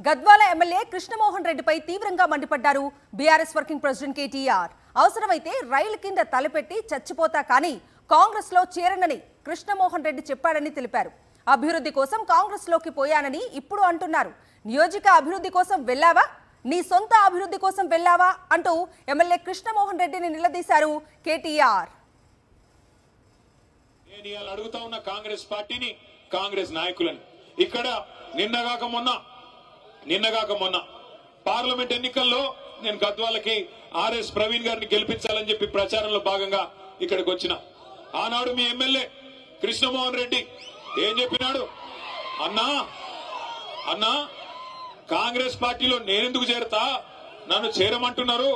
Gadwal MLA Krishnamohan రెడ్డిపై తీవ్రంగా మండిపడ్డారు బీఆర్ఎస్ వర్కింగ్ ప్రెసిడెంట్ కేటీఆర్. అవసరమైతే రైలు కింద తలపెట్టి చచ్చిపోతా కానీ కాంగ్రెస్ లో చేరనని కృష్ణమోహన్ రెడ్డి చెప్పాడని తెలిపారు. అభివృద్ధి కోసం కాంగ్రెస్ లోకి పోయానని ఇప్పుడు అంటున్నారు. నియోజక అభివృద్ధి కోసం వెళ్ళావా, నీ సొంత అభివృద్ధి కోసం వెళ్ళావా అంటూ ఎమ్మెల్యే కృష్ణమోహన్ రెడ్డిని నిలదీశారు కేటీఆర్. నేను అడుగుతా ఉన్న కాంగ్రెస్ పార్టీని, కాంగ్రెస్ నాయకులను, ఇక్కడ నిన్నగాక మొన్న పార్లమెంట్ ఎన్నికల్లో నేను గద్వాలకి ఆర్ఎస్ ప్రవీణ్ గారిని గెలిపించాలని చెప్పి ప్రచారంలో భాగంగా ఇక్కడికి వచ్చిన. ఆనాడు మీ ఎమ్మెల్యే కృష్ణమోహన్ రెడ్డి ఏం చెప్పినాడు? అన్నా కాంగ్రెస్ పార్టీలో నేనెందుకు చేరతా, నన్ను చేరమంటున్నారు,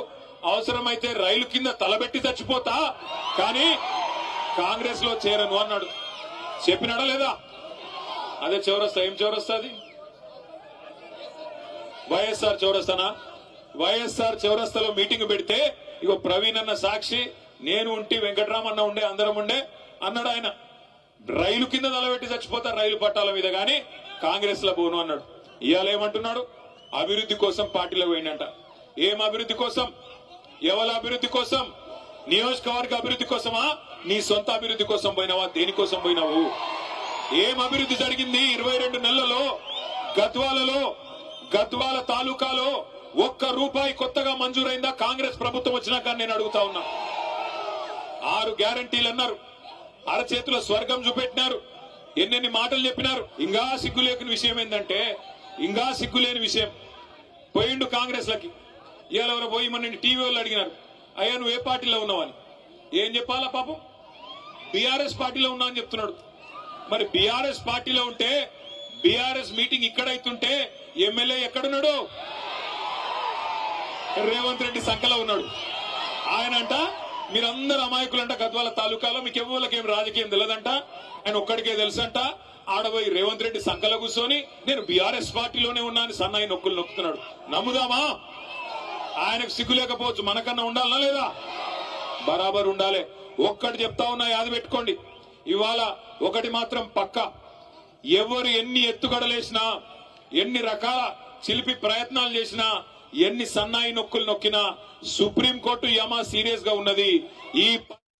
అవసరమైతే రైలు కింద తలబెట్టి చచ్చిపోతా కానీ కాంగ్రెస్ లో చేరను అన్నాడు. చెప్పినాడా లేదా? అదే చౌరస్తా. ఏం చౌరస్తా అది? వైఎస్ఆర్ చౌరస్తానా? వైఎస్ఆర్ చౌరస్తాలో మీటింగ్ పెడితే ఇగో ప్రవీణ్ అన్న సాక్షి, నేను ఉంటే వెంకటరామన్న ఉండే, అందరం ఉండే అన్నాడు. ఆయన రైలు కింద తలబెట్టి చచ్చిపోతా రైలు పట్టాల మీద గాని కాంగ్రెస్ లో పోను అన్నాడు. ఇవాళ ఏమంటున్నాడు? అభివృద్ధి కోసం పార్టీలో పోయిందంట. ఏం అభివృద్ధి కోసం? ఎవరి అభివృద్ధి కోసం? నియోజకవర్గ అభివృద్ధి కోసమా, నీ సొంత అభివృద్ధి కోసం పోయినావా? దేనికోసం పోయినావు? ఏం అభివృద్ధి జరిగింది 22 నెలలలో? గద్వాల తాలూకాలో ఒక్క రూపాయి కొత్తగా మంజూరైందా కాంగ్రెస్ ప్రభుత్వం వచ్చినాక? నేను అడుగుతా ఉన్నా. 6 గ్యారంటీలు అన్నారు, అరచేతిలో స్వర్గం చూపెట్టినారు, ఎన్నెన్ని మాటలు చెప్పినారు. ఇంకా సిగ్గులేని విషయం ఏంటంటే, సిగ్గులేని విషయం పోయిండు కాంగ్రెస్ లకి. ఇవాళ ఎవరో పోయి మన టీవీ వాళ్ళు అడిగినారు, అయ్యా నువ్వు ఏ పార్టీలో ఉన్నావని. ఏం చెప్పాలా పాపం? బీఆర్ఎస్ పార్టీలో ఉన్నా అని చెప్తున్నాడు. మరి బీఆర్ఎస్ పార్టీలో ఉంటే, బీఆర్ఎస్ మీటింగ్ ఇక్కడైతుంటే ఎమ్మెల్యే ఎక్కడున్నాడు? రేవంత్ రెడ్డి సంకలో ఉన్నాడు. ఆయనంట మీరందరూ అమాయకులంట, గద్వాల తాలూకాలో మీకు ఎవరికేం రాజకీయం తెలియదంట, ఆయన ఒక్కడికే తెలుసంట. ఆడబోయి రేవంత్ రెడ్డి సంకలో కూర్చొని నేను బీఆర్ఎస్ పార్టీలోనే ఉన్నా అని సన్నాయి నొక్కులు నొక్కుతున్నాడు. నమ్ముదామా? ఆయనకు సిగ్గు లేకపోవచ్చు, మనకన్నా ఉండాలనా లేదా? బరాబర్ ఉండాలి. ఒక్కటి చెప్తా ఉన్నా, యాద పెట్టుకోండి. ఇవాళ ఒకటి మాత్రం పక్కా, ఎవరు ఎన్ని ఎత్తుగడలేసినా, ఎన్ని రకాల చిలిపి ప్రయత్నాలు చేసినా, ఎన్ని సన్నాయి నొక్కులు నొక్కినా సుప్రీంకోర్టు యమా సీరియస్ గా ఉన్నది. ఈ